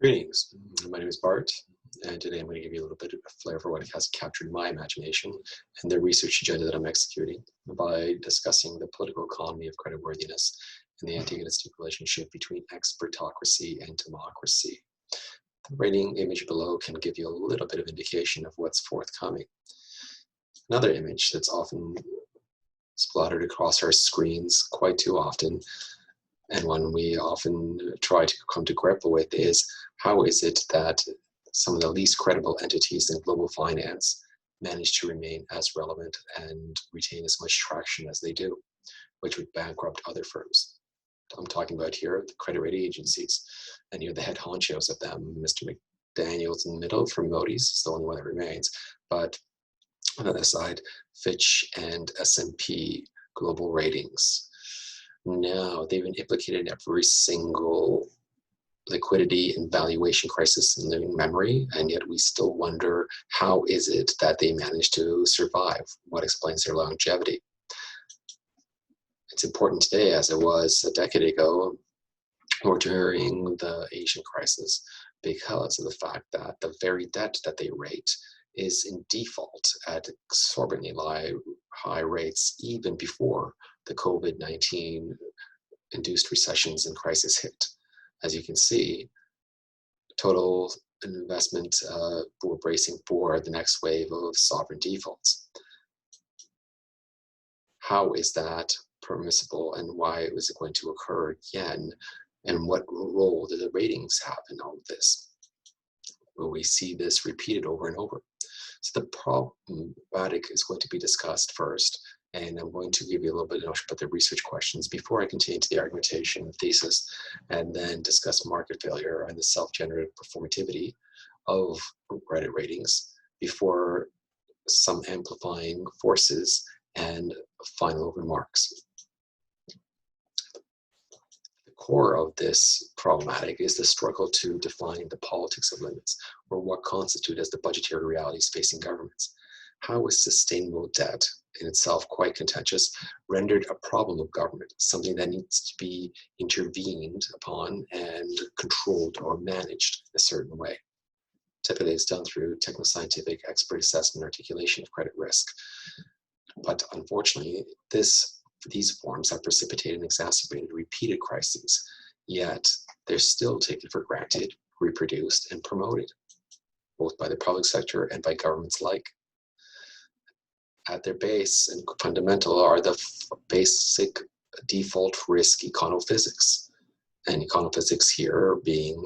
Greetings, my name is Bart, and today I'm going to give you a little bit of a flair for what has captured my imagination and the research agenda that I'm executing by discussing the political economy of creditworthiness and the antagonistic relationship between expertocracy and democracy. The rating image below can give you a little bit of indication of what's forthcoming. Another image that's often splattered across our screens quite too often, and one we often try to come to grapple with, is how is it that some of the least credible entities in global finance manage to remain as relevant and retain as much traction as they do, which would bankrupt other firms. I'm talking about here the credit rating agencies, and you're the head honchos of them. Mr. McDaniel's in the middle from Moody's is the only one that remains, but on the other side, Fitch and S&P Global Ratings. Now, they've been implicated in every single liquidity and valuation crisis in living memory, and yet we still wonder, how is it that they managed to survive? What explains their longevity? It's important today as it was a decade ago or during the Asian crisis, because of the fact that the very debt that they rate is in default at exorbitantly high rates even before the COVID-19 induced recessions and crisis hit. As you can see, total investment, we're bracing for the next wave of sovereign defaults. How is that permissible, and why was it going to occur again? And what role do the ratings have in all of this? Well, we see this repeated over and over. So the problematic is going to be discussed first, and I'm going to give you a little bit of notion about the research questions before I continue to the argumentation and thesis, and then discuss market failure and the self-generative performativity of credit ratings before some amplifying forces and final remarks. The core of this problematic is the struggle to define the politics of limits, or what constitute as the budgetary realities facing governments. How is sustainable debt, in itself quite contentious, rendered a problem of government, something that needs to be intervened upon and controlled or managed a certain way? Typically, it's done through techno-scientific expert assessment and articulation of credit risk. But unfortunately, these forms have precipitated and exacerbated repeated crises, yet they're still taken for granted, reproduced, and promoted, both by the public sector and by governments alike. At their base and fundamental are the basic default risk econophysics, and econophysics here being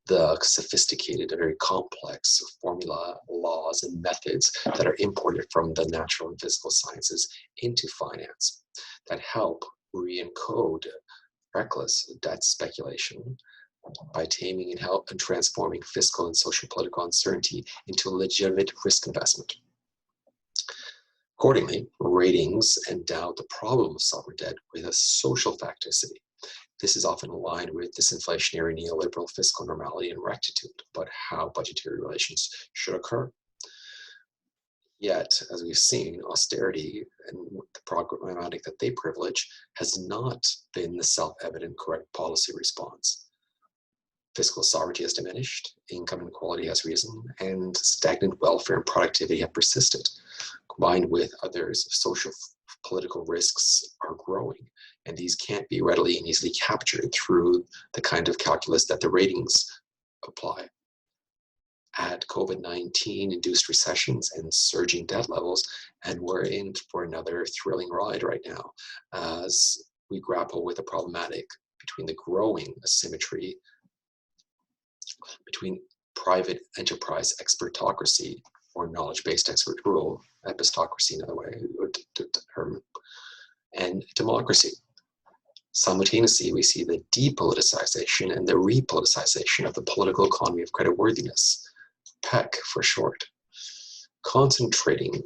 the sophisticated and very complex formula, laws, and methods that are imported from the natural and physical sciences into finance that help re-encode reckless debt speculation by taming and transforming fiscal and social political uncertainty into a legitimate risk investment. Accordingly, ratings endow the problem of sovereign debt with a social facticity. This is often aligned with disinflationary neoliberal fiscal normality and rectitude about how budgetary relations should occur. Yet, as we've seen, austerity and the programmatic that they privilege has not been the self-evident correct policy response. Fiscal sovereignty has diminished, income inequality has risen, and stagnant welfare and productivity have persisted. Combined with others, social political risks are growing, and these can't be readily and easily captured through the kind of calculus that the ratings apply. Add COVID-19 induced recessions and surging debt levels, and we're in for another thrilling ride right now as we grapple with the problematic between the growing asymmetry between private enterprise expertocracy, or knowledge-based expert rule, epistocracy another way, and democracy. Simultaneously, we see the depoliticization and the repoliticization of the political economy of creditworthiness, PEC for short, concentrating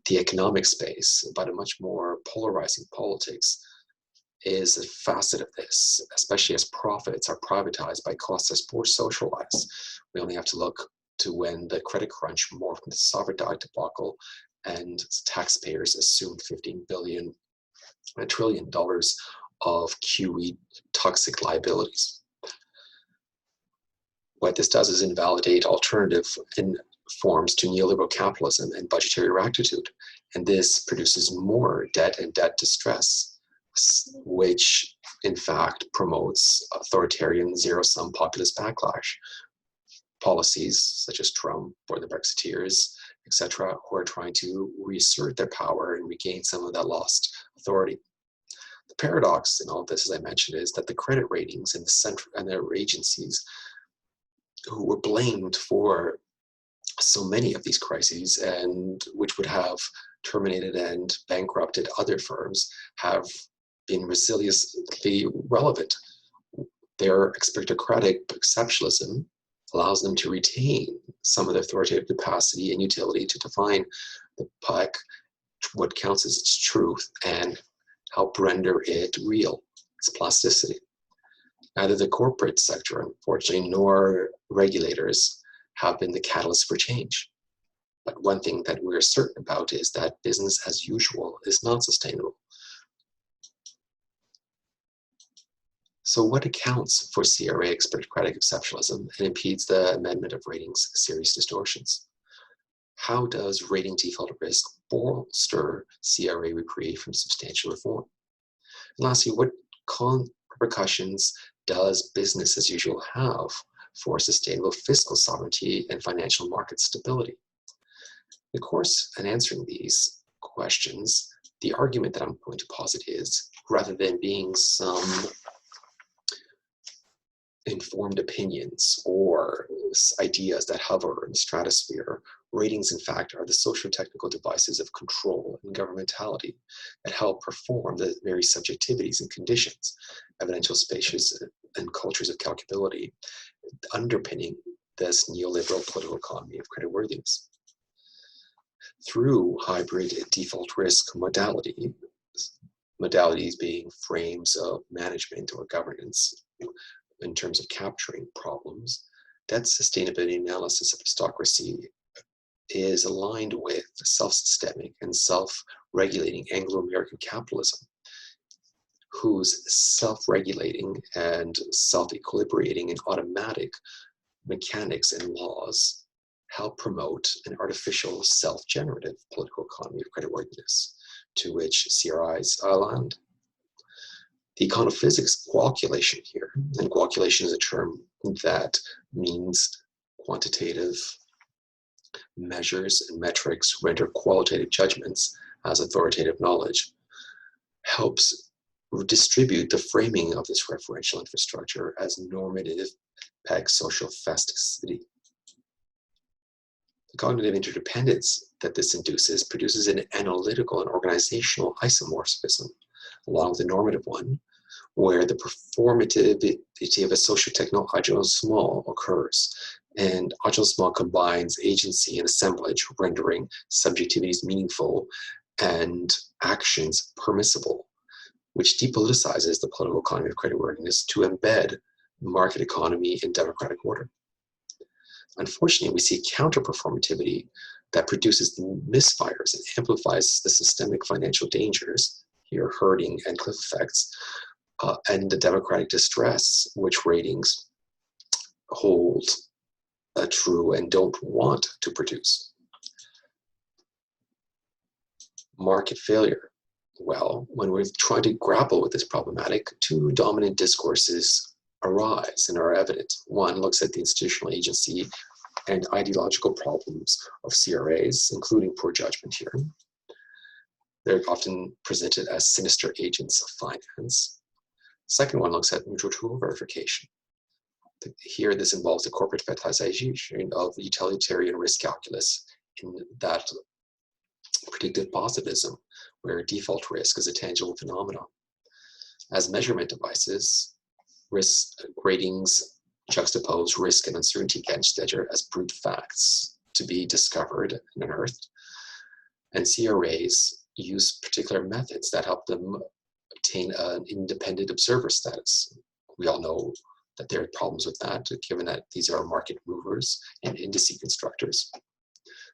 the economic space about a much more polarizing politics is a facet of this, especially as profits are privatized by costs as more socialized. We only have to look to when the credit crunch morphed into sovereign debt debacle and taxpayers assumed $15 trillion of QE toxic liabilities. What this does is invalidate alternative forms to neoliberal capitalism and budgetary rectitude. And this produces more debt and debt distress, which in fact promotes authoritarian zero-sum populist backlash. Policies such as Trump or the Brexiteers, etc., who are trying to reassert their power and regain some of that lost authority. The paradox in all this, as I mentioned, is that the credit ratings and the central and their agencies who were blamed for so many of these crises and which would have terminated and bankrupted other firms have been resiliently relevant. Their expertocratic exceptionalism allows them to retain some of their authoritative capacity and utility to define the puck, what counts as its truth, and help render it real, its plasticity. Neither the corporate sector, unfortunately, nor regulators have been the catalyst for change. But one thing that we're certain about is that business as usual is not sustainable. So what accounts for CRA expertocratic exceptionalism and impedes the amendment of ratings' serious distortions? How does rating default risk bolster CRA reprieve from substantial reform? And lastly, what repercussions does business as usual have for sustainable fiscal sovereignty and financial market stability? Of course, in answering these questions, the argument that I'm going to posit is, rather than being some informed opinions or ideas that hover in the stratosphere, ratings, in fact, are the socio-technical devices of control and governmentality that help perform the very subjectivities and conditions, evidential spaces and cultures of calculability, underpinning this neoliberal political economy of creditworthiness. Through hybrid default risk modalities being frames of management or governance in terms of capturing problems, debt sustainability analysis epistocracy is aligned with self-systemic and self-regulating Anglo-American capitalism, whose self-regulating and self-equilibrating and automatic mechanics and laws help promote an artificial self-generative political economy of creditworthiness, to which CRAs aligned. The econophysics calculation here, and calculation is a term that means quantitative measures and metrics render qualitative judgments as authoritative knowledge, helps distribute the framing of this referential infrastructure as normative social plasticity. The cognitive interdependence that this induces produces an analytical and organizational isomorphism, along with the normative one, where the performativity of a socio-techno agile occurs. And agile combines agency and assemblage, rendering subjectivities meaningful and actions permissible, which depoliticizes the political economy of creditworthiness to embed market economy in democratic order. Unfortunately, we see counter-performativity that produces misfires and amplifies the systemic financial dangers, here herding and cliff effects, and the democratic distress which ratings hold true and don't want to produce. Market failure. Well, when we're trying to grapple with this problematic, two dominant discourses arise and are evident. One looks at the institutional agency and ideological problems of CRAs, including poor judgment here. They're often presented as sinister agents of finance. Second one looks at neutral tool verification. Here, this involves the corporate fetishization of utilitarian risk calculus in that predictive positivism, where default risk is a tangible phenomenon. As measurement devices, risk ratings juxtapose risk and uncertainty against each other as brute facts to be discovered and unearthed. And CRAs use particular methods that help them obtain an independent observer status. We all know that there are problems with that, given that these are market movers and indice constructors.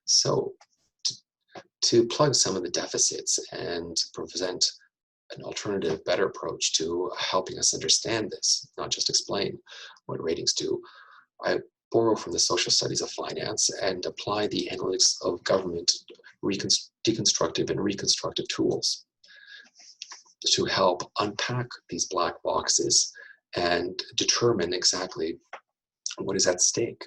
So to plug some of the deficits and present an alternative, better approach to helping us understand this, not just explain what ratings do, I borrow from the social studies of finance and apply the analytics of government deconstructive and reconstructive tools to help unpack these black boxes and determine exactly what is at stake.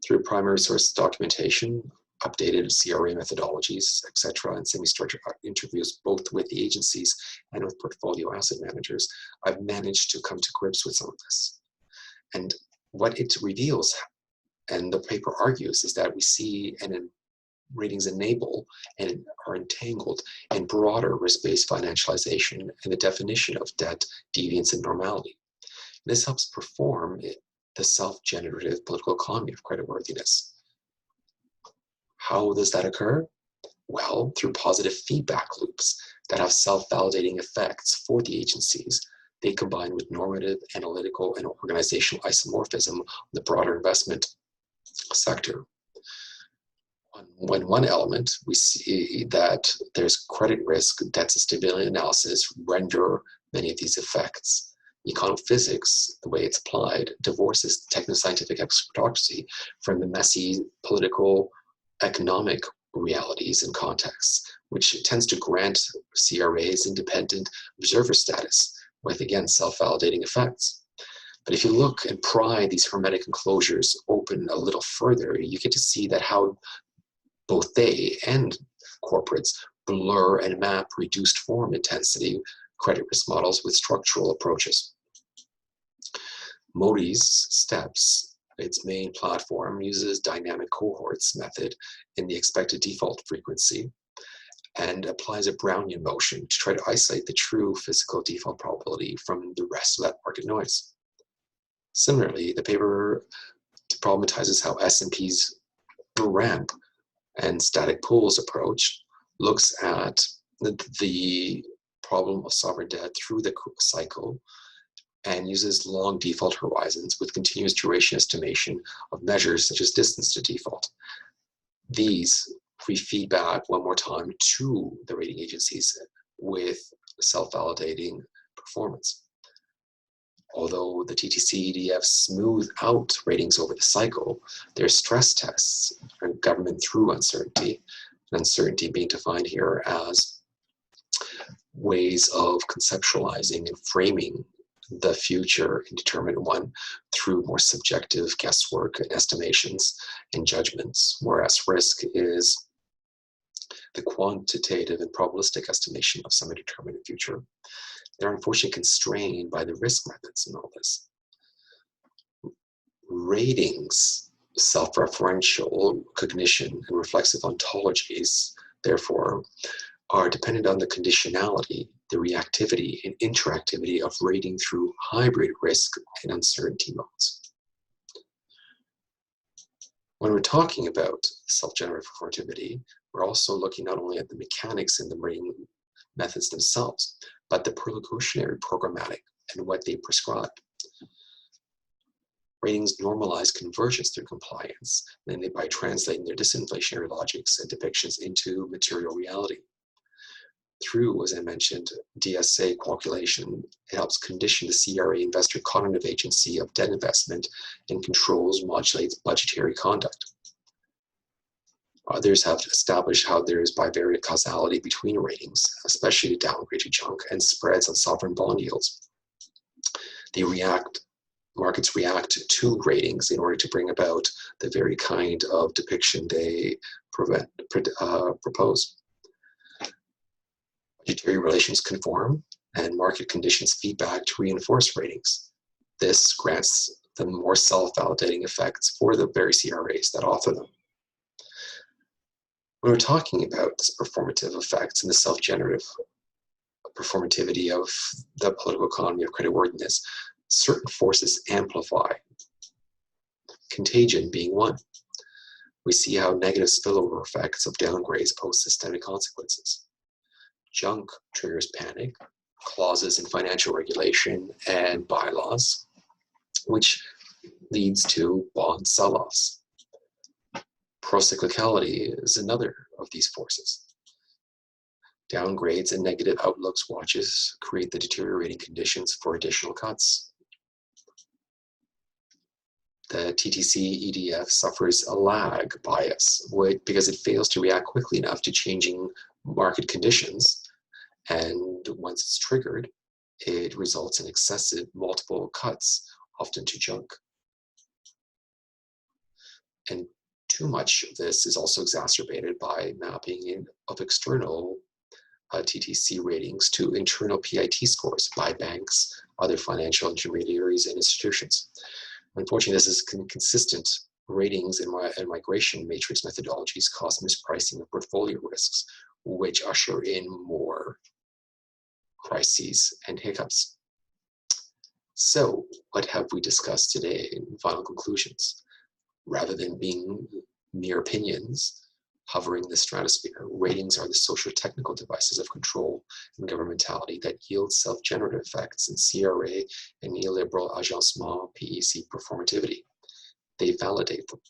Through primary source documentation, updated CRA methodologies, etc., and semi-structured interviews both with the agencies and with portfolio asset managers, I've managed to come to grips with some of this. And what it reveals, and the paper argues, is that we see ratings enable and are entangled in broader risk-based financialization and the definition of debt, deviance, and normality. This helps perform the self-generative political economy of creditworthiness. How does that occur? Well, through positive feedback loops that have self-validating effects for the agencies. They combine with normative, analytical, and organizational isomorphism in the broader investment sector. When one element, we see that there's credit risk, debt stability analysis render many of these effects. Econophysics, the way it's applied, divorces techno-scientific expertocracy from the messy political economic realities and contexts, which tends to grant CRAs independent observer status with, again, self-validating effects. But if you look and pry these hermetic enclosures open a little further, you get to see that how both they and corporates blur and map reduced form intensity credit risk models with structural approaches. Modi's STEPS, its main platform, uses dynamic cohorts method in the expected default frequency and applies a Brownian motion to try to isolate the true fiscal default probability from the rest of that market noise. Similarly, the paper problematizes how S&P's ramp and static pools approach looks at the problem of sovereign debt through the cycle and uses long default horizons with continuous duration estimation of measures such as distance to default. These we feed back one more time to the rating agencies with self-validating performance. Although the TTC EDF smooth out ratings over the cycle, their stress tests are government through uncertainty, and uncertainty being defined here as ways of conceptualizing and framing the future indeterminate one through more subjective guesswork and estimations and judgments, whereas risk is the quantitative and probabilistic estimation of some indeterminate future. They're unfortunately constrained by the risk methods in all this. Ratings, self-referential cognition, and reflexive ontologies, therefore, are dependent on the conditionality, the reactivity, and interactivity of rating through hybrid risk and uncertainty modes. When we're talking about self-generative performativity, we're also looking not only at the mechanics and the rating methods themselves, but the perlocutionary programmatic and what they prescribe. Ratings normalize convergence through compliance, mainly by translating their disinflationary logics and depictions into material reality. Through, as I mentioned, DSA calculation, it helps condition the CRA investor cognitive agency of debt investment and modulates budgetary conduct. Others have established how there is bivariate causality between ratings, especially downgraded junk and spreads on sovereign bond yields. Markets react to ratings in order to bring about the very kind of depiction they propose. Budgetary relations conform, and market conditions feedback to reinforce ratings. This grants them more self-validating effects for the very CRAs that author them. When we're talking about this performative effects and the self-generative performativity of the political economy of creditworthiness, certain forces amplify, contagion being one. We see how negative spillover effects of downgrades pose systemic consequences. Junk triggers panic, clauses in financial regulation and bylaws, which leads to bond sell-offs. Procyclicality is another of these forces. Downgrades and negative outlooks watches create the deteriorating conditions for additional cuts. The TTC EDF suffers a lag bias because it fails to react quickly enough to changing market conditions. And once it's triggered, it results in excessive multiple cuts, often to junk. And too much of this is also exacerbated by mapping of external TTC ratings to internal PIT scores by banks, other financial intermediaries, and institutions. Unfortunately, this is consistent ratings and migration matrix methodologies cause mispricing of portfolio risks, which usher in more crises and hiccups. So, what have we discussed today in final conclusions? Rather than being mere opinions hovering the stratosphere, ratings are the social technical devices of control and governmentality that yield self-generative effects in CRA and neoliberal agencement PEC performativity. They validate them.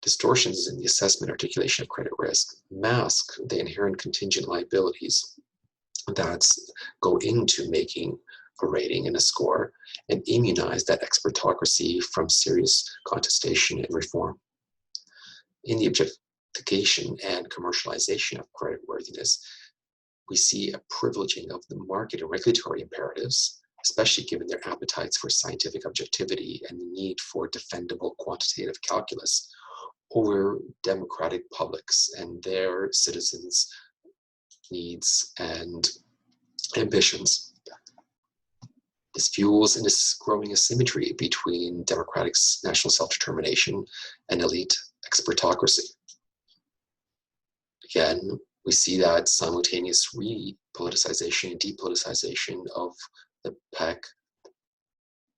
Distortions in the assessment articulation of credit risk mask the inherent contingent liabilities that go into making a rating and a score, and immunize that expertocracy from serious contestation and reform. In the objectification and commercialization of creditworthiness, we see a privileging of the market and regulatory imperatives, especially given their appetites for scientific objectivity and the need for defendable quantitative calculus, over democratic publics and their citizens' needs and ambitions. This fuels in this growing asymmetry between democratic national self-determination and elite expertocracy. Again, we see that simultaneous re-politicization and depoliticization of the PEC.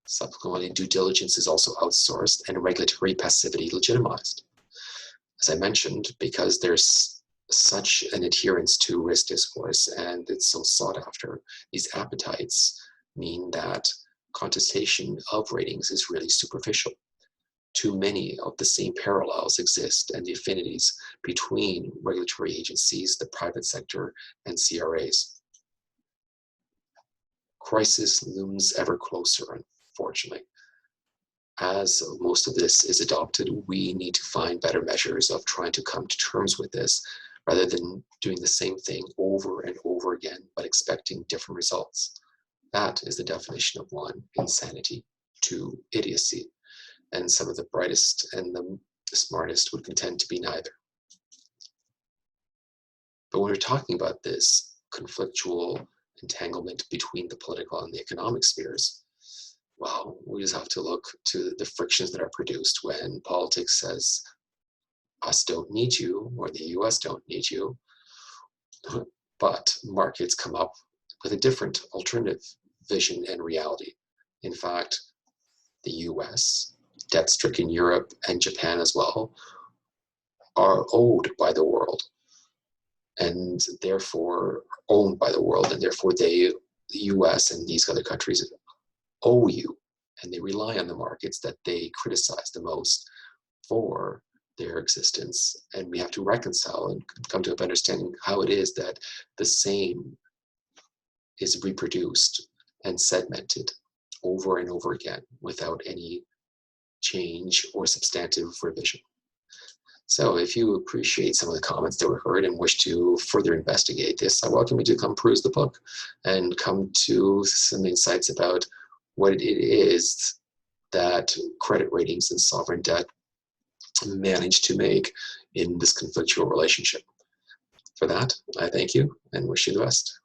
Subsequently, due diligence is also outsourced and regulatory passivity legitimized. As I mentioned, because there's such an adherence to risk discourse and it's so sought after, these appetites mean that contestation of ratings is really superficial. Too many of the same parallels exist and the affinities between regulatory agencies, the private sector, and CRAs. Crisis looms ever closer, unfortunately. As most of this is adopted, we need to find better measures of trying to come to terms with this rather than doing the same thing over and over again, but expecting different results. That is the definition of one, insanity, two, idiocy, and some of the brightest and the smartest would contend to be neither. But when we're talking about this conflictual entanglement between the political and the economic spheres, well, we just have to look to the frictions that are produced when politics says, us don't need you, or the US don't need you, but markets come up with a different alternative vision and reality. In fact, the US, debt-stricken Europe, and Japan as well, are owed by the world, and therefore owned by the world, and therefore the US and these other countries owe you, and they rely on the markets that they criticize the most for their existence. And we have to reconcile and come to an understanding how it is that the same is reproduced and segmented over and over again without any change or substantive revision. So if you appreciate some of the comments that were heard and wish to further investigate this, I welcome you to come peruse the book and come to some insights about what it is that credit ratings and sovereign debt manage to make in this conflictual relationship. For that, I thank you and wish you the best.